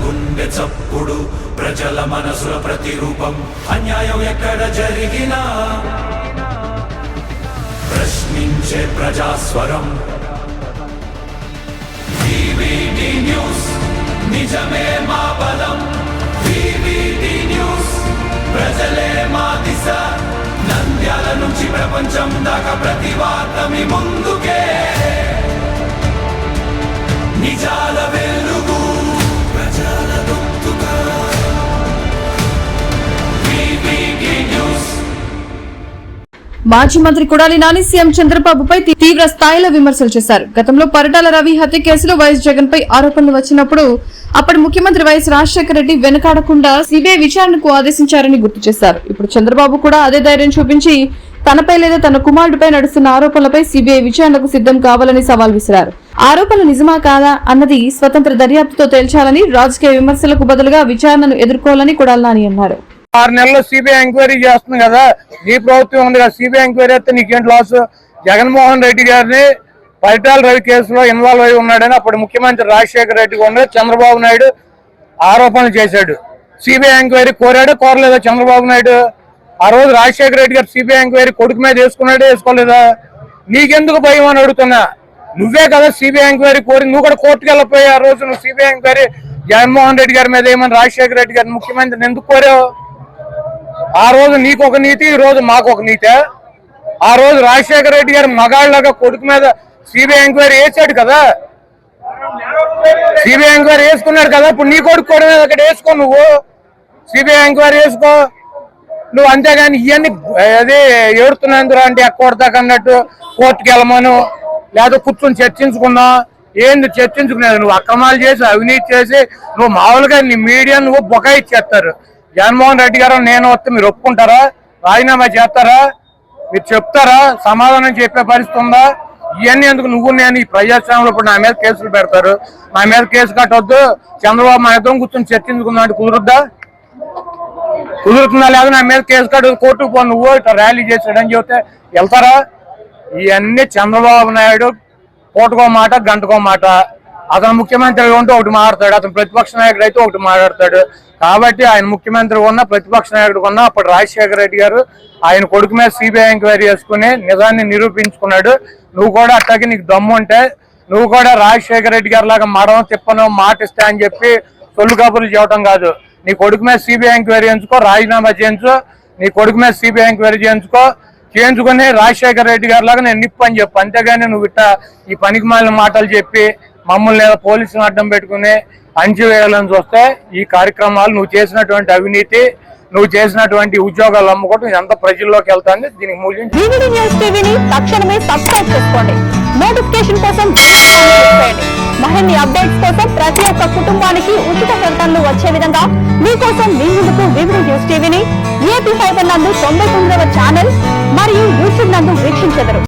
గుండె చప్పుడు ప్రజల మనసుల ప్రతిరూపం అన్యాయం ఎక్కడ జరిగినా ప్రశ్నించే ప్రజాస్వరం వివిడి న్యూస్ నిజమే మా బలం వివిడి న్యూస్ ప్రజలే మా దిశ నంద్యాల నుంచి ప్రపంచం దాకా ప్రతి వార్త మీ ముందుకే నిజాల వెలుగు ప్రజల గొంతుగా వివిడి న్యూస్. మాజీ మంత్రి కొడాలి నాని సీఎం చంద్రబాబుపై తీవ్ర స్థాయిలో విమర్శలు చేశారు. గతంలో పరిటాల రవి హత్య కేసులో వైఎస్ జగన్ పై ఆరోపణలు వచ్చినప్పుడు అప్పటి ముఖ్యమంత్రి వైఎస్ రాజశేఖర రెడ్డి వెనుకాడకుండా సిబిఐ విచారణకు ఆదేశించారని గుర్తు చేశారు. ఇప్పుడు చంద్రబాబు కూడా అదే ధైర్యం చూపించి తనపై లేదా తన కుమారుడిపై నడుస్తున్న ఆరోపణలపై సిబిఐ విచారణకు సిద్ధం కావాలని సవాల్ విసిరారు. ఆరోపణలు నిజమా కాదా అన్నది స్వతంత్ర దర్యాప్తుతో తేల్చాలని, రాజకీయ విమర్శలకు బదులుగా విచారణను ఎదుర్కోవాలని కొడాలి నాని అన్నారు. 6 నెలల్లో సిబిఐ ఎంక్వైరీ చేస్తుంది కదా, నీ ప్రభుత్వం ఉంది కదా, సిబిఐ ఎంక్వైరీ అయితే నీకేంటి లాస్? జగన్మోహన్ రెడ్డి గారిని పరిటాల రవి కేసులో ఇన్వాల్వ్ అయి ఉన్నాడని అప్పుడు ముఖ్యమంత్రి రాజశేఖర రెడ్డి కూడా చంద్రబాబు నాయుడు ఆరోపణలు చేశాడు. సిబిఐ ఎంక్వైరీ కోరాడు, కోరలేదా చంద్రబాబు నాయుడు? ఆ రోజు రాజశేఖర రెడ్డి గారు సిబిఐ ఎంక్వైరీ కొడుకు మీద వేసుకున్నాడే, వేసుకోలేదా? నీకెందుకు భయం అని అడుగుతున్నా. నువ్వే కదా సిబిఐ ఎంక్వైరీ కోరి, నువ్వు కూడా కోర్టుకు వెళ్ళిపోయి ఆ రోజు నువ్వు సిబిఐ ఎంక్వైరీ జగన్మోహన్ రెడ్డి గారి మీద ఏమని రాజశేఖర రెడ్డి గారిని ముఖ్యమంత్రిని ఎందుకు కోరావు? ఆ రోజు నీకు ఒక నీతి, ఈ రోజు మాకు ఒక నీతి. ఆ రోజు రాజశేఖర రెడ్డి గారు మగాళ్ళగా కొడుకు మీద సిబిఐ ఎంక్వైరీ వేసాడు కదా, సిబిఐ ఎంక్వైరీ వేసుకున్నాడు కదా. ఇప్పుడు నీ కొడుకు కూడా అక్కడ వేసుకో, నువ్వు సిబిఐ ఎంక్వైరీ వేసుకో నువ్వు. అంతేగాని ఇవన్నీ అదే ఏడుతున్నందురా అంటే ఎక్కొడతాక అన్నట్టు కోర్టుకు వెళ్ళమను, లేదా కూర్చొని చర్చించుకున్నావు. ఏంది చర్చించుకునేది? నువ్వు అక్రమాలు చేసి అవినీతి చేసి నువ్వు మామూలుగా నీ మీడియా నువ్వు బొకాయిచ్చేస్తారు. జగన్మోహన్ రెడ్డి గారు నేను వస్తే మీరు ఒప్పుకుంటారా? రాజీనామా చేస్తారా? మీరు చెప్తారా? సమాధానం చెప్పే పరిస్థితి ఉందా? ఇవన్నీ ఎందుకు? నువ్వు నేను ఈ ప్రజాస్వామ్యంలో ఇప్పుడు నా మీద కేసులు పెడతారు, నా మీద కేసు కట్టొద్దు, చంద్రబాబు మా ఇద్దరం కూర్చొని చర్చించుకుందాం అంటే కుదురుద్దా? కుదురుతుందా? లేదా నా మీద కేసు కట్టు, కోర్టుకు పో, నువ్వు ఇట్లా ర్యాలీ చేసాడని చెప్తే వెళ్తారా? ఇవన్నీ చంద్రబాబు నాయుడు కోటుకో మాట, గంటకో మాట. అతను ముఖ్యమంత్రి ఉంటే ఒకటి మాట్లాడతాడు, అతను ప్రతిపక్ష నాయకుడు అయితే ఒకటి మాట్లాడతాడు. కాబట్టి ఆయన ముఖ్యమంత్రి ఉన్న ప్రతిపక్ష నాయకుడు ఉన్న అప్పుడు రాజశేఖర రెడ్డి గారు ఆయన కొడుకు మీద సిబిఐ ఎంక్వైరీ చేసుకుని నిజాన్ని నిరూపించుకున్నాడు. నువ్వు కూడా అట్టాకి నీకు దమ్ము ఉంటే నువ్వు కూడా రాజశేఖర రెడ్డి గారి లాగా మడం తిప్పను మాట ఇస్తా అని చెప్పి సొల్లు కబుర్లు చేయడం కాదు. నీ కొడుకు మీద సిబిఐ ఎంక్వైరీ చేయించుకో, రాజీనామా చేయించు, నీ కొడుకు మీద సిబిఐ ఎంక్వైరీ చేయించుకొని రాజశేఖర రెడ్డి గారి లాగా నేను నిప్పు అని చెప్పు. అంతేగాని నువ్వు ఇట్లా ఈ పనికి మాలిన మాటలు చెప్పి మమ్మల్ని లేదా పోలీసులను అడ్డం పెట్టుకుని అంచివేయాలని చూస్తే ఈ కార్యక్రమాలు నువ్వు చేసినటువంటి అవినీతి, నువ్వు చేసినటువంటి ఉద్యోగాలు అమ్ముకోవడం ఇదంతా ప్రజల్లోకి వెళ్తాంది. దీనికి మూల్యం. వివిడి న్యూస్ టీవీని తక్షణమే సబ్స్క్రైబ్ చేసుకోండి. నోటిఫికేషన్ కోసం మరిన్ని అప్డేట్స్ కోసం ప్రతి ఒక్క కుటుంబానికి ఉచిత ప్రకటనలు వచ్చే విధంగా మీకోసం మీ ముందుకు వివిడి న్యూస్ టీవీని ఏపీ ఫైబర్ నందు 99వ ఛానల్ మరియు యూట్యూబ్ నందు వీక్షించెదరు.